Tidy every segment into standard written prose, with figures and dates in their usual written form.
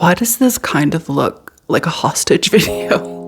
Why does this kind of look like a hostage video?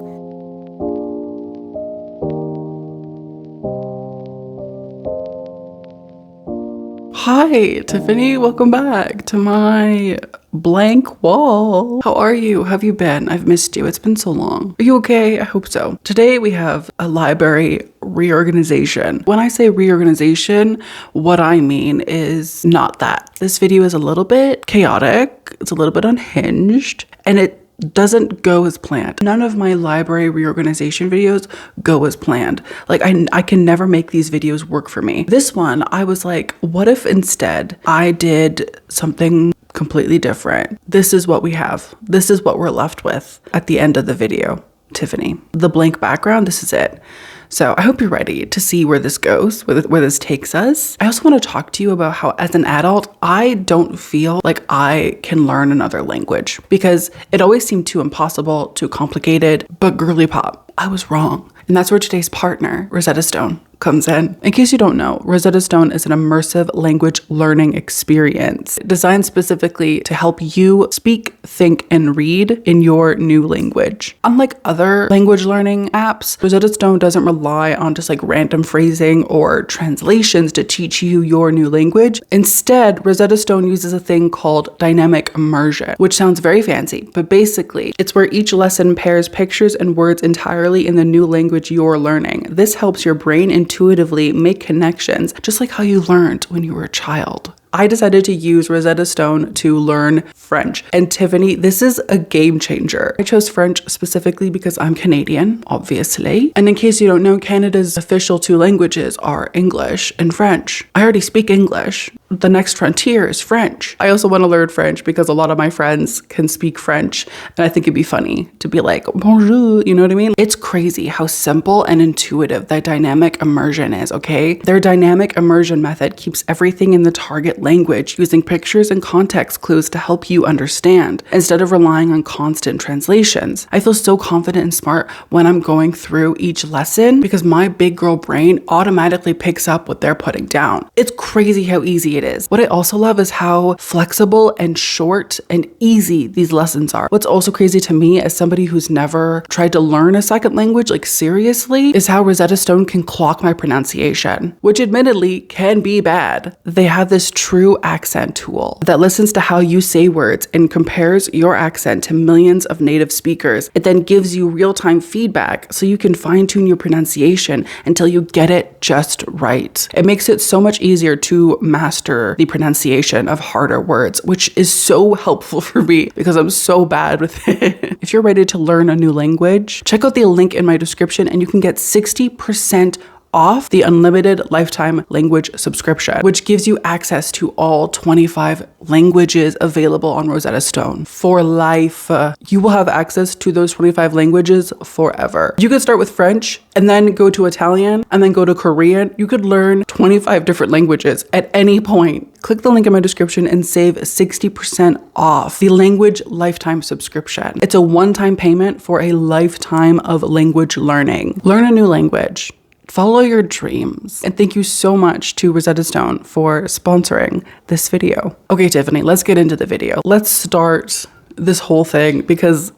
Hi, Tiffany. Welcome back to my blank wall. How are you? How have you been? I've missed you. It's been so long. Are you okay? I hope so. Today we have a library reorganization. When I say reorganization, what I mean is not that. This video is a little bit chaotic. It's a little bit unhinged, and it doesn't go as planned. None of my library reorganization videos go as planned. Like I can never make these videos work for me. This one, I was like, what if instead I did something completely different? This is what we have. This is what we're left with at the end of the video, Tiffany. The blank background, this is it. So I hope you're ready to see where this goes, where this takes us. I also want to talk to you about how as an adult, I don't feel like I can learn another language because it always seemed too impossible, too complicated, but girly pop, I was wrong. And that's where today's partner, Rosetta Stone, comes in. In case you don't know, Rosetta Stone is an immersive language learning experience designed specifically to help you speak, think, and read in your new language. Unlike other language learning apps, Rosetta Stone doesn't rely on just like random phrasing or translations to teach you your new language. Instead, Rosetta Stone uses a thing called dynamic immersion, which sounds very fancy, but basically it's where each lesson pairs pictures and words entirely in the new language you're learning. This helps your brain intuitively make connections, just like how you learned when you were a child. I decided to use Rosetta Stone to learn French. And Tiffany, this is a game changer. I chose French specifically because I'm Canadian, obviously. And in case you don't know, Canada's official two languages are English and French. I already speak English. The next frontier is French. I also want to learn French because a lot of my friends can speak French. And I think it'd be funny to be like, bonjour, you know what I mean? It's crazy how simple and intuitive that dynamic immersion is, okay? Their dynamic immersion method keeps everything in the target language using pictures and context clues to help you understand instead of relying on constant translations. I feel so confident and smart when I'm going through each lesson because my big girl brain automatically picks up what they're putting down. It's crazy how easy it is. What I also love is how flexible and short and easy these lessons are. What's also crazy to me as somebody who's never tried to learn a second language, like seriously, is how Rosetta Stone can clock my pronunciation, which admittedly can be bad. They have this true accent tool that listens to how you say words and compares your accent to millions of native speakers. It then gives you real-time feedback so you can fine-tune your pronunciation until you get it just right. It makes it so much easier to master the pronunciation of harder words, which is so helpful for me because I'm so bad with it. If you're ready to learn a new language, check out the link in my description and you can get 60% off the unlimited lifetime language subscription, which gives you access to all 25 languages available on Rosetta Stone for life. You will have access to those 25 languages forever. You could start with French and then go to Italian and then go to Korean. You could learn 25 different languages at any point. Click the link in my description and save 60% off the language lifetime subscription. It's a one-time payment for a lifetime of language learning. Learn a new language. Follow your dreams. And thank you so much to Rosetta Stone for sponsoring this video. Okay, Tiffany, let's get into the video. Let's start this whole thing because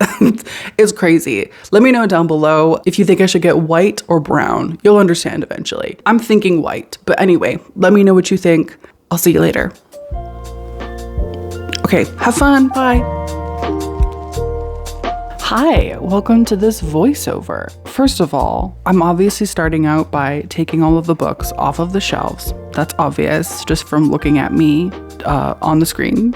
it's crazy. Let me know down below if you think I should get white or brown. You'll understand eventually. I'm thinking white, but anyway, let me know what you think. I'll see you later. Okay, have fun. Bye. Hi, welcome to this voiceover. First of all, I'm obviously starting out by taking all of the books off of the shelves. That's obvious just from looking at me on the screen.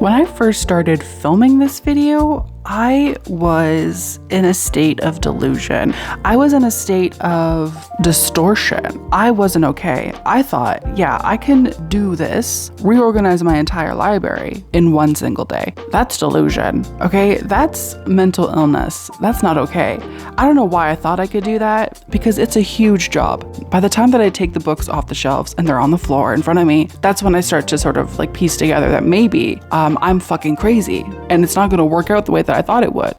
When I first started filming this video, I was in a state of delusion. I was in a state of distortion. I wasn't okay. I thought, yeah, I can do this, reorganize my entire library in one single day. That's delusion, okay? That's mental illness. That's not okay. I don't know why I thought I could do that because it's a huge job. By the time that I take the books off the shelves and they're on the floor in front of me, that's when I start to sort of like piece together that maybe I'm fucking crazy and it's not gonna work out the way that I thought it would.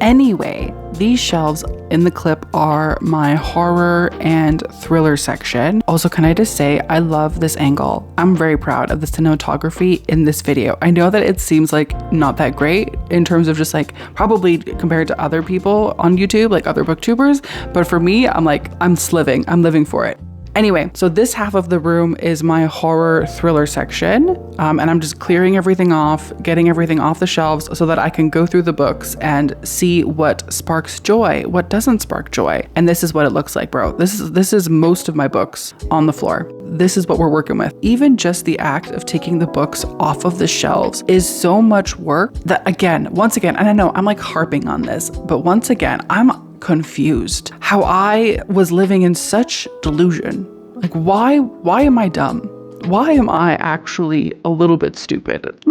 Anyway, these shelves in the clip are my horror and thriller section. Also, can I just say, I love this angle. I'm very proud of the cinematography in this video. I know that it seems like not that great in terms of just like probably compared to other people on YouTube, like other booktubers, but for me, I'm like, I'm living for it. Anyway, so this half of the room is my horror thriller section, and I'm just clearing everything off, getting everything off the shelves so that I can go through the books and see what sparks joy, what doesn't spark joy. And this is what it looks like, bro. This is most of my books on the floor. This is what we're working with. Even just the act of taking the books off of the shelves is so much work that once again, and I know I'm like harping on this, but once again, I'm confused how I was living in such delusion. Like, why am I dumb? Why am I actually a little bit stupid?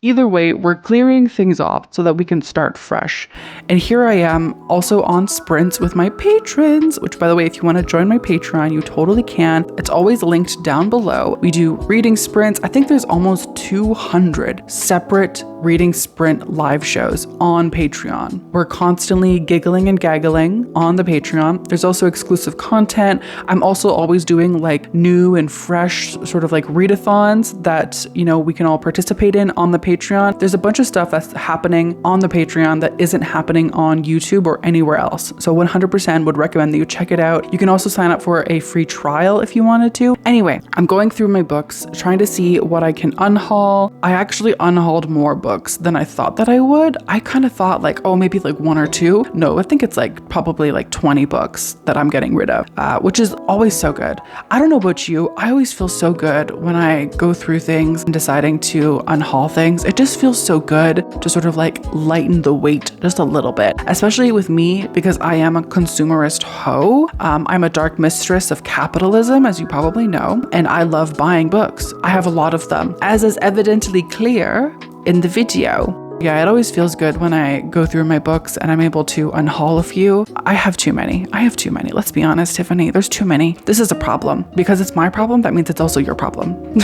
Either way, we're clearing things off so that we can start fresh. And here I am also on sprints with my patrons, which by the way, if you want to join my Patreon, you totally can. It's always linked down below. We do reading sprints. I think there's almost 200 separate reading sprint live shows on Patreon. We're constantly giggling and gaggling on the Patreon. There's also exclusive content. I'm also always doing like new and fresh sort of like readathons that, you know, we can all participate in on the Patreon. There's a bunch of stuff that's happening on the Patreon that isn't happening on YouTube or anywhere else. So 100% would recommend that you check it out. You can also sign up for a free trial if you wanted to. Anyway, I'm going through my books, trying to see what I can unhaul. I actually unhauled more books than I thought that I would. I kind of thought like, oh, maybe like 1 or 2. No, I think it's like probably like 20 books that I'm getting rid of, which is always so good. I don't know about you. I always feel so good when I go through things and deciding to unhaul things. It just feels so good to sort of like lighten the weight just a little bit, especially with me because I am a consumerist hoe. I'm a dark mistress of capitalism, as you probably know, and I love buying books. I have a lot of them, as is evidently clear in the video. Yeah, it always feels good when I go through my books and I'm able to unhaul a few. I have too many. Let's be honest, Tiffany. There's too many. This is a problem. Because it's my problem, that means it's also your problem.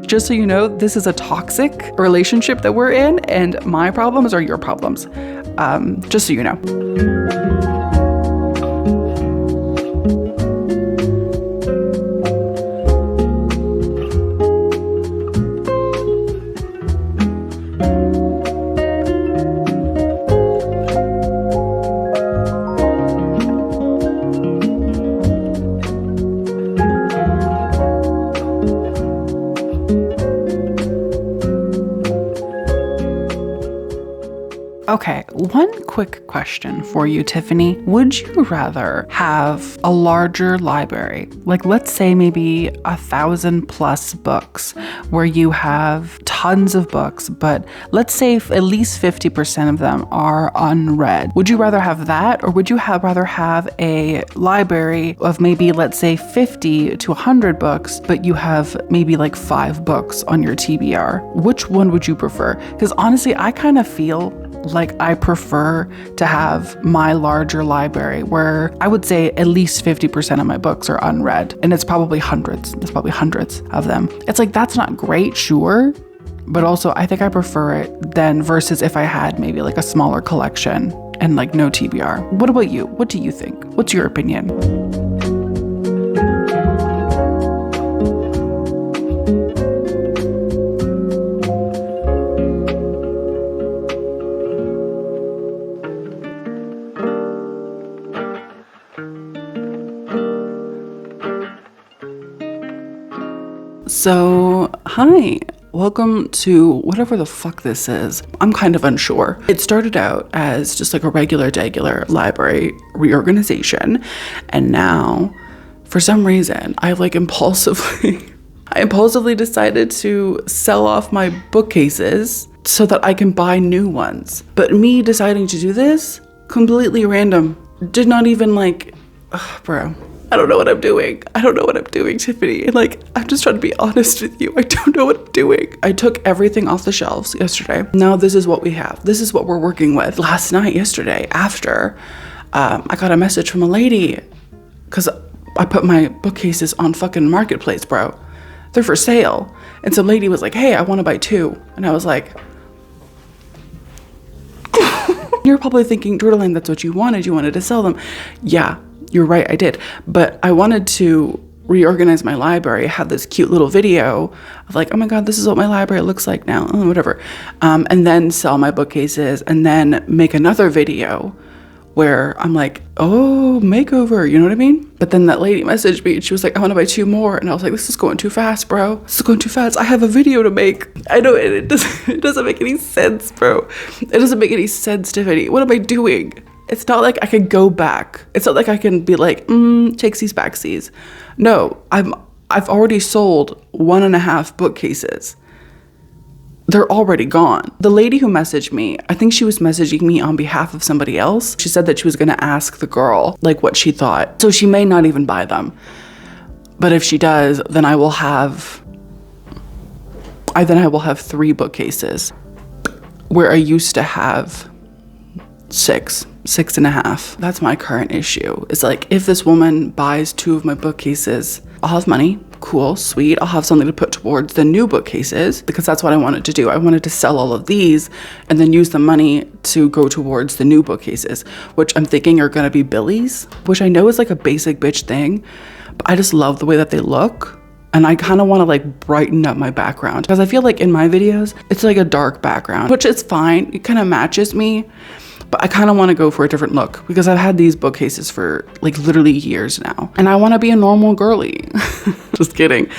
Just so you know, this is a toxic relationship that we're in, and my problems are your problems. Just so you know. Okay, one quick question for you, Tiffany. Would you rather have a larger library, like let's say maybe 1,000+ books, where you have tons of books, but let's say at least 50% of them are unread? Would you rather have that, or would you rather have a library of maybe, let's say 50 to 100 books, but you have maybe like 5 books on your TBR? Which one would you prefer? Because honestly, I kind of feel like I prefer to have my larger library where I would say at least 50% of my books are unread, and it's probably hundreds. There's probably hundreds of them. It's like, that's not great, sure, but also I think I prefer it than versus if I had maybe like a smaller collection and like no TBR. What about you? What do you think? What's your opinion? So, hi, welcome to whatever the fuck this is. I'm kind of unsure. It started out as just like a regular library reorganization, and now, for some reason, I impulsively decided to sell off my bookcases so that I can buy new ones. But me deciding to do this, completely random. Did not even bro. I don't know what I'm doing. I don't know what I'm doing, Tiffany. And like, I'm just trying to be honest with you. I don't know what I'm doing. I took everything off the shelves yesterday. Now this is what we have. This is what we're working with. Last night, yesterday, after, I got a message from a lady because I put my bookcases on fucking Marketplace, bro. They're for sale. And some lady was like, hey, I want to buy 2. And I was like, you're probably thinking, Jordan, that's what you wanted. You wanted to sell them. Yeah, you're right. I did. But I wanted to reorganize my library. I had this cute little video of like, oh my God, this is what my library looks like now. Whatever. And then sell my bookcases and then make another video where I'm like, oh, makeover, you know what I mean? But then that lady messaged me and she was like, I want to buy 2 more. And I was like, this is going too fast, bro. This is going too fast. I have a video to make. I know it doesn't make any sense, bro. It doesn't make any sense, Tiffany. What am I doing? It's not like I can go back. It's not like I can be like, takesies, backsies. No, I've already sold 1.5 bookcases. They're already gone. The lady who messaged me, I think she was messaging me on behalf of somebody else. She said that she was gonna ask the girl like what she thought. So she may not even buy them. But if she does, then I will have 3 bookcases where I used to have 6.5. That's my current issue. It's like, if this woman buys 2 of my bookcases, I'll have money. Cool, sweet. I'll have something to put towards the new bookcases because that's what I wanted to do. I wanted to sell all of these and then use the money to go towards the new bookcases, which I'm thinking are gonna be Billy's, which I know is like a basic bitch thing, but I just love the way that they look. And I kind of want to like brighten up my background because I feel like in my videos, it's like a dark background, which is fine. It kind of matches me. But I kind of want to go for a different look because I've had these bookcases for like literally years now. And I want to be a normal girly. Just kidding.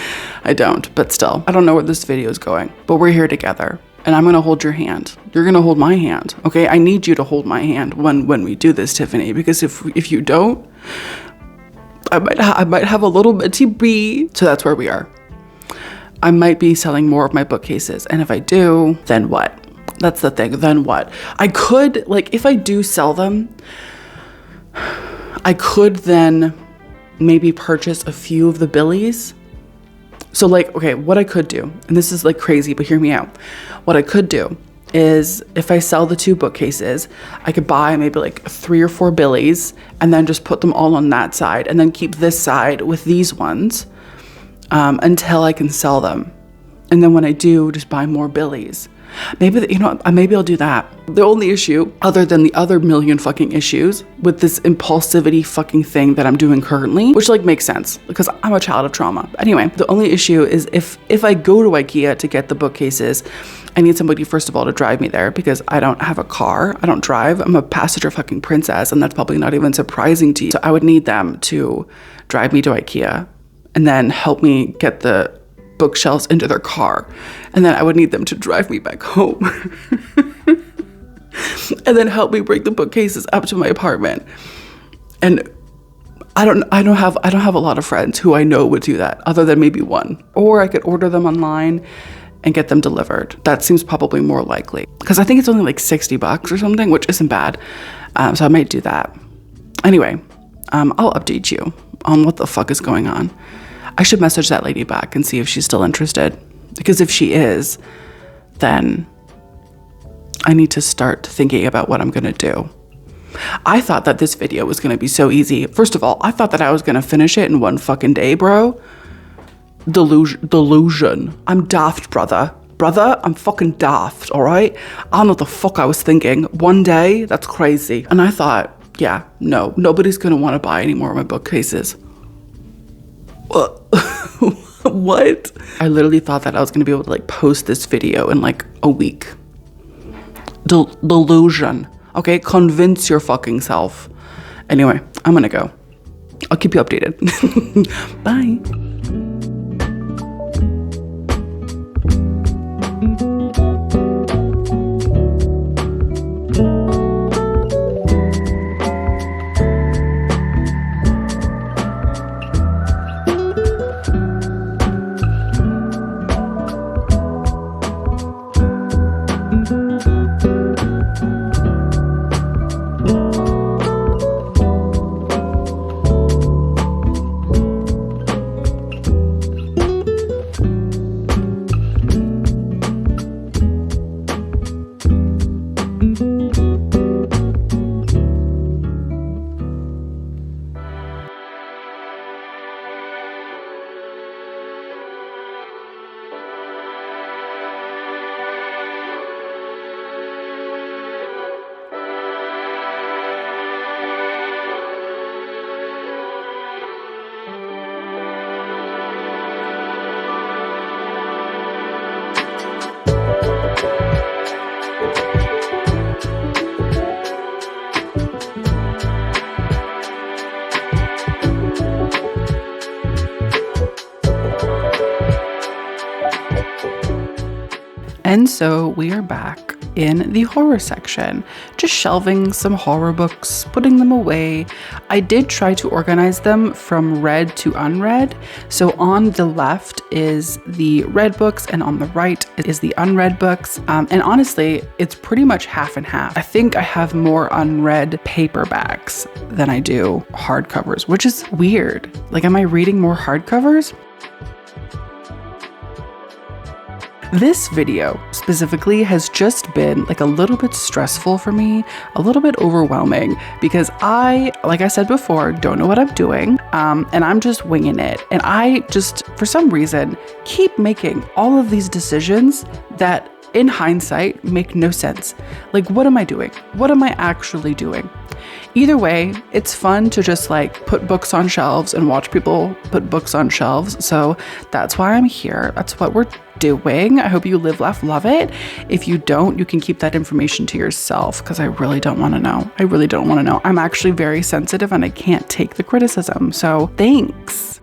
I don't, but still. I don't know where this video is going, but we're here together. And I'm going to hold your hand. You're going to hold my hand. Okay? I need you to hold my hand when we do this, Tiffany. Because if you don't, I might have a little bitty bee. So that's where we are. I might be selling more of my bookcases. And if I do, then what? That's the thing. Then what? I could, like, if I do sell them, I could then maybe purchase a few of the Billies. So like, okay, what I could do, and this is like crazy, but hear me out. What I could do is if I sell the 2 bookcases, I could buy maybe like 3 or 4 Billies and then just put them all on that side and then keep this side with these ones until I can sell them. And then when I do, just buy more Billies. Maybe, maybe I'll do that. The only issue, other than the other million fucking issues with this impulsivity fucking thing that I'm doing currently, which like makes sense because I'm a child of trauma. Anyway, the only issue is if I go to IKEA to get the bookcases, I need somebody, first of all, to drive me there because I don't have a car. I don't drive. I'm a passenger fucking princess, and that's probably not even surprising to you. So I would need them to drive me to IKEA and then help me get the bookshelves into their car, and then I would need them to drive me back home and then help me bring the bookcases up to my apartment. And I don't have a lot of friends who I know would do that other than maybe one. Or I could order them online and get them delivered. That seems probably more likely because I think it's only like $60 or something, which isn't bad. So I might do that. Anyway, I'll update you on what the fuck is going on. I should message that lady back and see if she's still interested. Because if she is, then I need to start thinking about what I'm gonna do. I thought that this video was gonna be so easy. First of all, I thought that I was gonna finish it in one fucking day, bro. Delusion. I'm daft, brother. Brother, I'm fucking daft, all right? I don't know what the fuck I was thinking. One day, that's crazy. And I thought, yeah, no, nobody's gonna wanna buy any more of my bookcases. What? I literally thought that I was gonna be able to like post this video in like a week. Delusion. Okay, convince your fucking self. Anyway, I'm gonna go. I'll keep you updated. Bye. And so we are back in the horror section, just shelving some horror books, putting them away. I did try to organize them from read to unread. So on the left is the read books and on the right is the unread books. And honestly, it's pretty much half and half. I think I have more unread paperbacks than I do hardcovers, which is weird. Like, am I reading more hardcovers? This video specifically has just been like a little bit stressful for me, a little bit overwhelming, because I, like I said before, don't know what I'm doing, and I'm just winging it. And I just, for some reason, keep making all of these decisions that in hindsight make no sense. Like, what am I doing? What am I actually doing? Either way, it's fun to just like put books on shelves and watch people put books on shelves. So that's why I'm here. That's what we're doing. I hope you live, laugh, love it. If you don't, you can keep that information to yourself, because I really don't want to know. I really don't want to know. I'm actually very sensitive and I can't take the criticism. So thanks.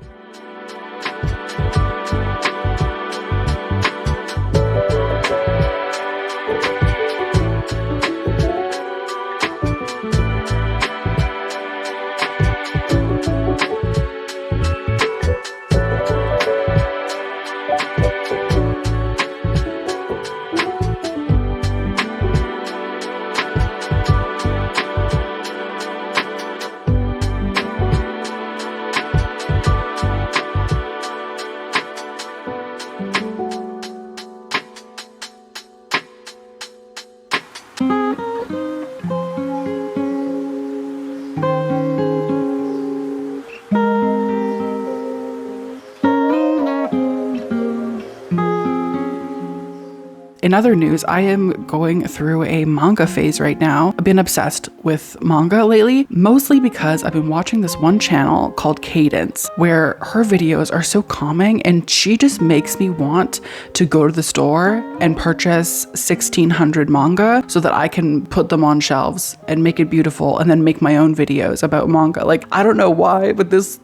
In other news, I am going through a manga phase right now. I've been obsessed with manga lately, mostly because I've been watching this one channel called Cadence, where her videos are so calming and she just makes me want to go to the store and purchase 1,600 manga so that I can put them on shelves and make it beautiful and then make my own videos about manga. Like, I don't know why, but this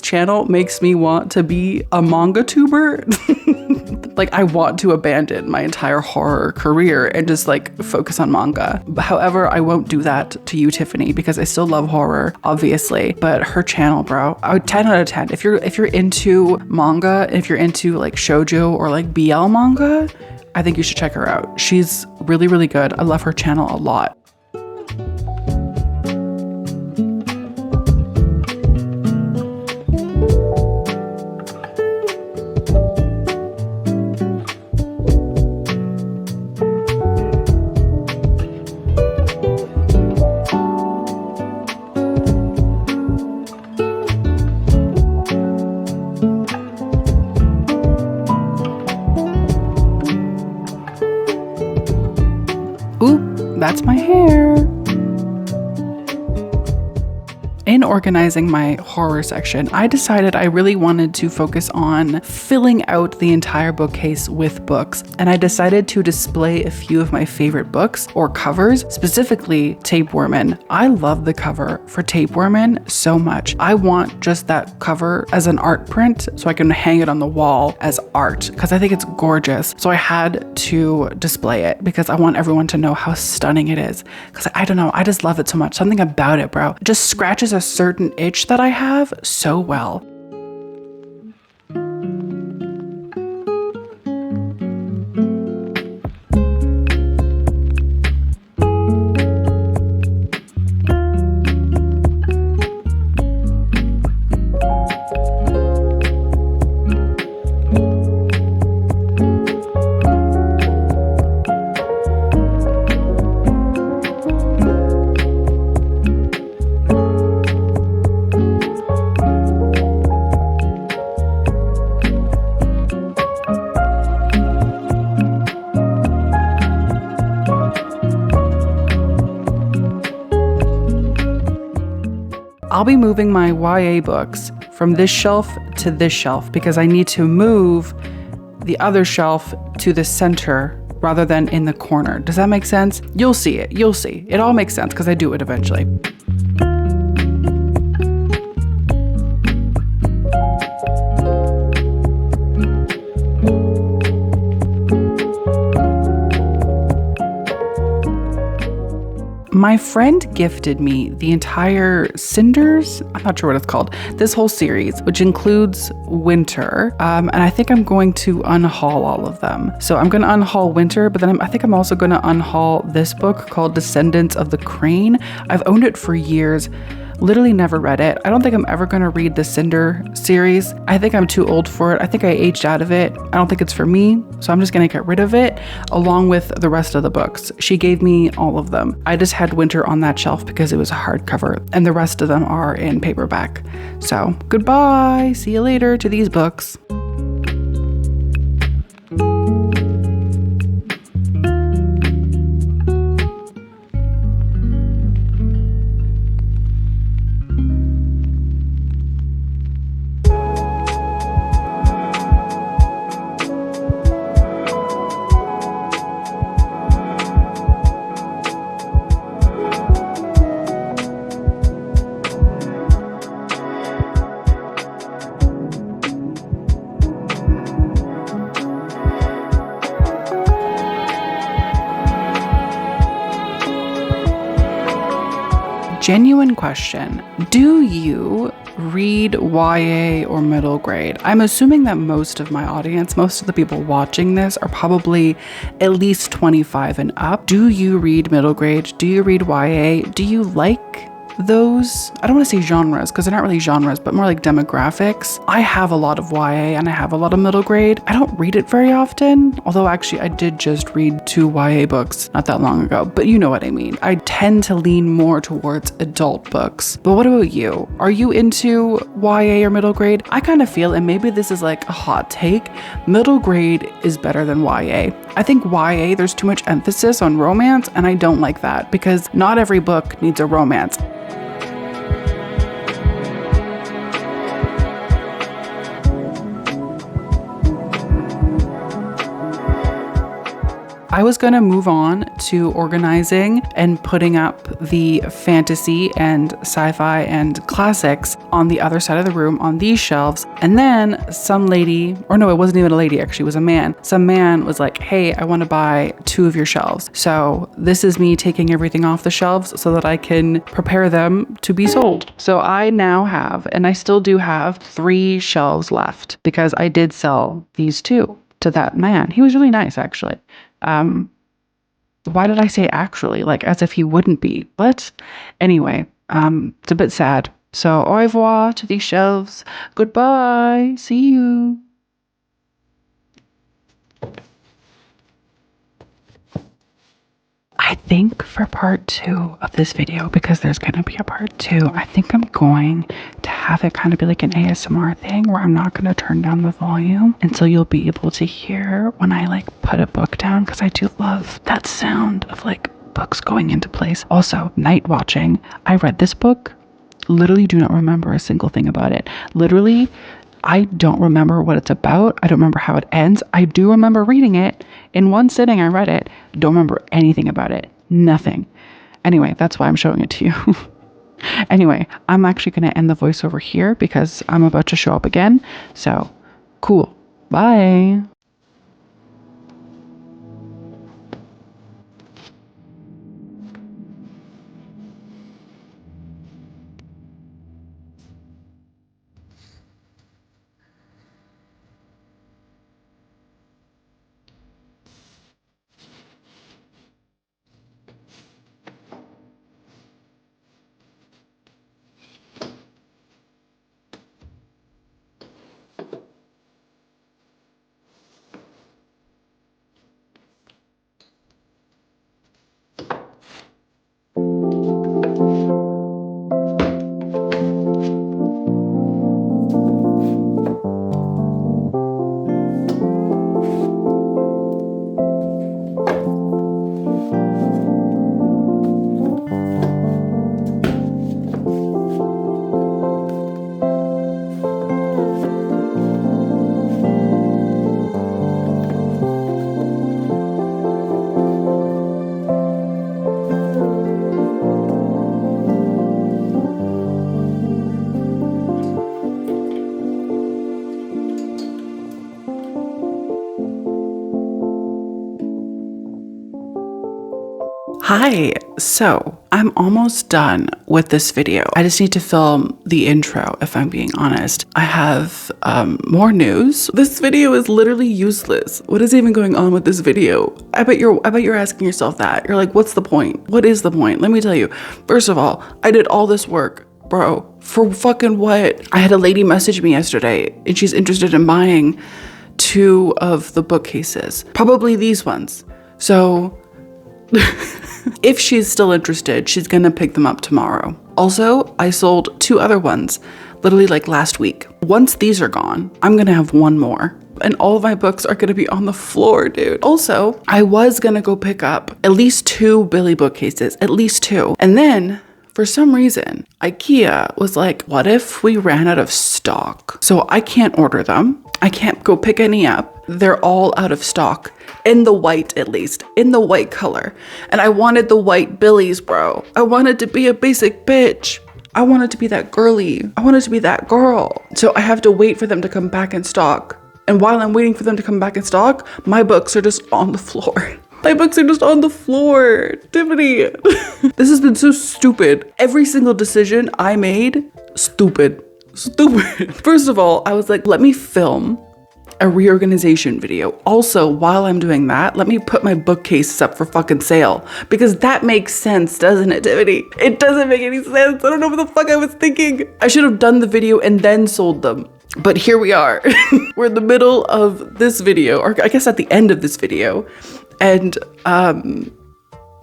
channel makes me want to be a manga tuber. Like, I want to abandon my entire horror career and just like focus on manga. However, I won't do that to you, Tiffany, because I still love horror, obviously. But her channel, bro, I would 10 out of 10. If you're into manga, if you're into like shoujo or like BL manga, I think you should check her out. She's really, really good. I love her channel a lot. That's my hair. In organizing my horror section, I decided I really wanted to focus on filling out the entire bookcase with books, and I decided to display a few of my favorite books or covers, specifically Tapewormin. I love the cover for Tapewormin so much. I want just that cover as an art print so I can hang it on the wall as art, because I think it's gorgeous. So I had to display it because I want everyone to know how stunning it is, because I don't know, I just love it so much. Something about it, bro. It just scratches a certain itch that I have so well. I'll be moving my YA books from this shelf to this shelf because I need to move the other shelf to the center rather than in the corner. Does that make sense? You'll see it. You'll see. It all makes sense because I do it eventually. My friend gifted me the entire Cinders, I'm not sure what it's called, this whole series, which includes Winter. And I think I'm going to unhaul all of them. So I'm going to unhaul Winter, but then I think I'm also going to unhaul this book called Descendants of the Crane. I've owned it for years. Literally never read it. I don't think I'm ever going to read the Cinder series. I think I'm too old for it. I think I aged out of it. I don't think it's for me. So I'm just going to get rid of it along with the rest of the books. She gave me all of them. I just had Winter on that shelf because it was a hardcover and the rest of them are in paperback. So goodbye. See you later to these books. Genuine question. Do you read YA or middle grade? I'm assuming that most of my audience, most of the people watching this are probably at least 25 and up. Do you read middle grade? Do you read YA? Do you like those? I don't want to say genres because they're not really genres, but more like demographics. I have a lot of YA and I have a lot of middle grade. I don't read it very often, although actually I did just read 2 YA books not that long ago, but you know what I mean. I tend to lean more towards adult books. But what about you? Are you into YA or middle grade? I kind of feel, and maybe this is like a hot take, middle grade is better than YA. I think YA, there's too much emphasis on romance, and I don't like that because not every book needs a romance. I was going to move on to organizing and putting up the fantasy and sci-fi and classics on the other side of the room on these shelves. And then some lady, or no, it wasn't even a lady, actually, it was a man. Some man was like, hey, I want to buy 2 of your shelves. So this is me taking everything off the shelves so that I can prepare them to be sold. So I now have, and I still do have, 3 shelves left because I did sell these 2 to that man. He was really nice, actually. Why did I say actually? Like as if he wouldn't be. But anyway, it's a bit sad. So au revoir to these shelves. Goodbye. See you. I think for part 2 of this video, because there's going to be a part 2, I think I'm going to have it kind of be like an ASMR thing where I'm not going to turn down the volume. And so you'll be able to hear when I like put a book down, because I do love that sound of like books going into place. Also, night watching. I read this book, literally do not remember a single thing about it. Literally, I don't remember what it's about. I don't remember how it ends. I do remember reading it. In one sitting, I read it. Don't remember anything about it. Nothing. Anyway, that's why I'm showing it to you. Anyway, I'm actually going to end the voiceover here because I'm about to show up again. So, cool. Bye. Hi, so I'm almost done with this video. I just need to film the intro, if I'm being honest. I have more news. This video is literally useless. What is even going on with this video? I bet you're asking yourself that. You're like, what's the point? What is the point? Let me tell you. First of all, I did all this work, bro, for fucking what? I had a lady message me yesterday and she's interested in buying 2 of the bookcases, probably these ones. So if she's still interested, she's gonna pick them up tomorrow. Also, I sold 2 other ones, literally like last week. Once these are gone, I'm gonna have 1 more. And all of my books are gonna be on the floor, dude. Also, I was gonna go pick up at least 2 Billy bookcases, at least 2. And then, for some reason, IKEA was like, what if we ran out of stock? So I can't order them. I can't go pick any up. They're all out of stock. In the white, at least. In the white color. And I wanted the white Billies, bro. I wanted to be a basic bitch. I wanted to be that girly. I wanted to be that girl. So I have to wait for them to come back in stock. And while I'm waiting for them to come back in stock, my books are just on the floor. My books are just on the floor. Tiffany. This has been so stupid. Every single decision I made, stupid. Stupid. First of all, I was like, let me film a reorganization video. Also, while I'm doing that, let me put my bookcases up for fucking sale. Because that makes sense, doesn't it, Tiffany? It doesn't make any sense. I don't know what the fuck I was thinking. I should have done the video and then sold them. But here we are. We're in the middle of this video, or I guess at the end of this video. And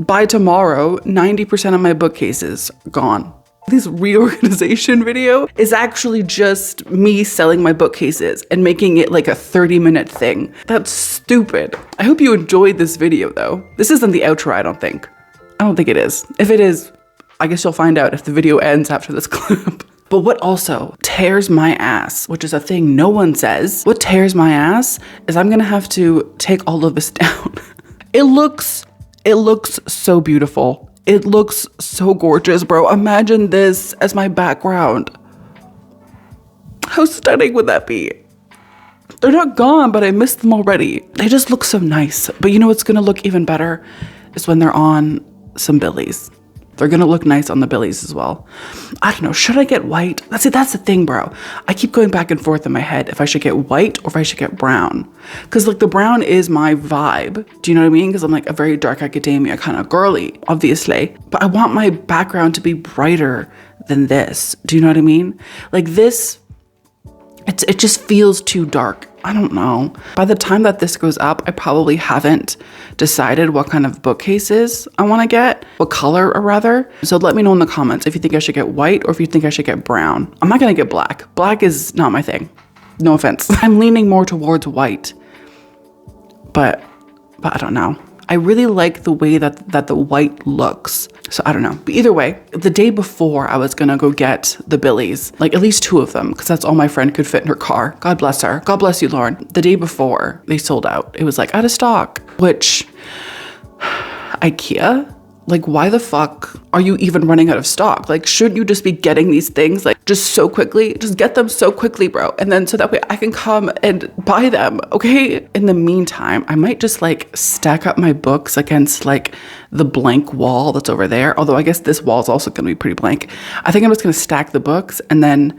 by tomorrow, 90% of my bookcases gone. This reorganization video is actually just me selling my bookcases and making it like a 30-minute thing. That's stupid. I hope you enjoyed this video though. This isn't the outro, I don't think. I don't think it is. If it is, I guess you'll find out if the video ends after this clip. But what also tears my ass, which is a thing no one says, what tears my ass is I'm gonna have to take all of this down. It looks so beautiful. It looks so gorgeous, bro. Imagine this as my background. How stunning would that be? They're not gone, but I missed them already. They just look so nice. But you know what's gonna look even better is when they're on some Billies. They're gonna look nice on the Billies as well. I don't know, should I get white? That's the thing, bro. I keep going back and forth in my head if I should get white or if I should get brown. Cause like the brown is my vibe. Do you know what I mean? Cause I'm like a very dark academia kind of girly, obviously. But I want my background to be brighter than this. Do you know what I mean? Like this, it just feels too dark. I don't know. By the time that this goes up, I probably haven't decided what kind of bookcases I want to get, what color or rather. So let me know in the comments if you think I should get white or if you think I should get brown. I'm not going to get black. Black is not my thing. No offense. I'm leaning more towards white, but I don't know. I really like the way that the white looks. So I don't know. But either way, the day before I was gonna go get the Billies, like at least 2 of them, because that's all my friend could fit in her car. God bless her. God bless you, Lauren. The day before, they sold out. It was like out of stock, which IKEA? Like, why the fuck are you even running out of stock? Like, shouldn't you just be getting these things like just so quickly? Just get them so quickly, bro. And then so that way I can come and buy them, okay? In the meantime, I might just like stack up my books against like the blank wall that's over there. Although I guess this wall is also gonna be pretty blank. I think I'm just gonna stack the books and then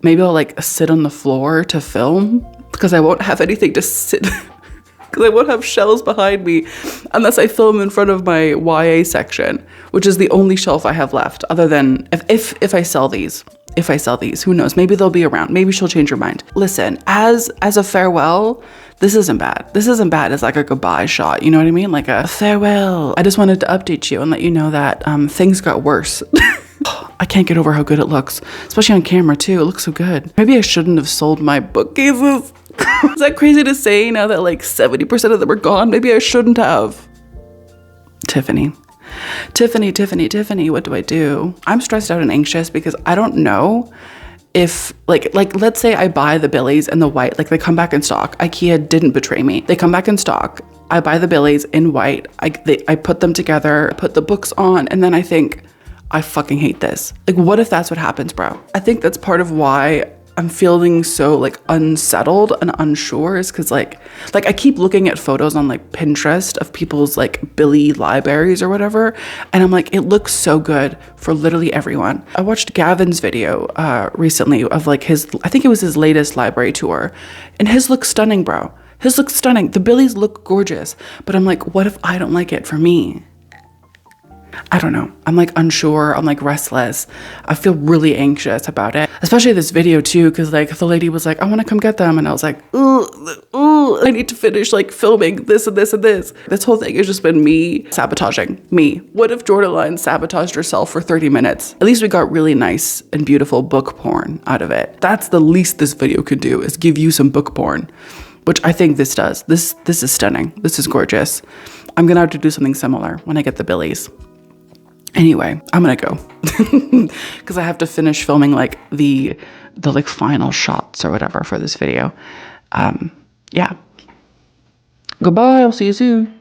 maybe I'll like sit on the floor to film because I won't have anything to sit because I won't have shelves behind me unless I film in front of my YA section, which is the only shelf I have left other than if I sell these. If I sell these, who knows? Maybe they'll be around. Maybe she'll change her mind. Listen, as a farewell, this isn't bad. This isn't bad as like a goodbye shot. You know what I mean? Like a farewell. I just wanted to update you and let you know that things got worse. I can't get over how good it looks, especially on camera too. It looks so good. Maybe I shouldn't have sold my bookcases. Is that crazy to say now that like 70% of them are gone? Maybe I shouldn't have. Tiffany, what do I do? I'm stressed out and anxious because I don't know if like let's say I buy the Billies and the white, like they come back in stock. IKEA didn't betray me. They come back in stock. I buy the Billies in white. I put them together, put the books on, and then I think, I fucking hate this. Like, what if that's what happens, bro? I think that's part of why I'm feeling so like unsettled and unsure is because like I keep looking at photos on like Pinterest of people's like Billy libraries or whatever, and I'm like, it looks so good for literally everyone. I watched Gavin's video recently of like his, I think it was his latest library tour, and his looks stunning, bro. His looks stunning. The Billies look gorgeous, but I'm like, what if I don't like it for me? I don't know. I'm like unsure. I'm like restless. I feel really anxious about it, especially this video too, because like the lady was like, I want to come get them, and I was like, ooh, I need to finish like filming this and this and this. This whole thing has just been me sabotaging me. What if Jordaline sabotaged herself for 30 minutes? At least we got really nice and beautiful book porn out of it. That's the least this video could do, is give you some book porn, which I think this does. This is stunning. This is gorgeous. I'm gonna have to do something similar when I get the Billies. Anyway, I'm gonna go because I have to finish filming like the like final shots or whatever for this video. Yeah. Goodbye. I'll see you soon.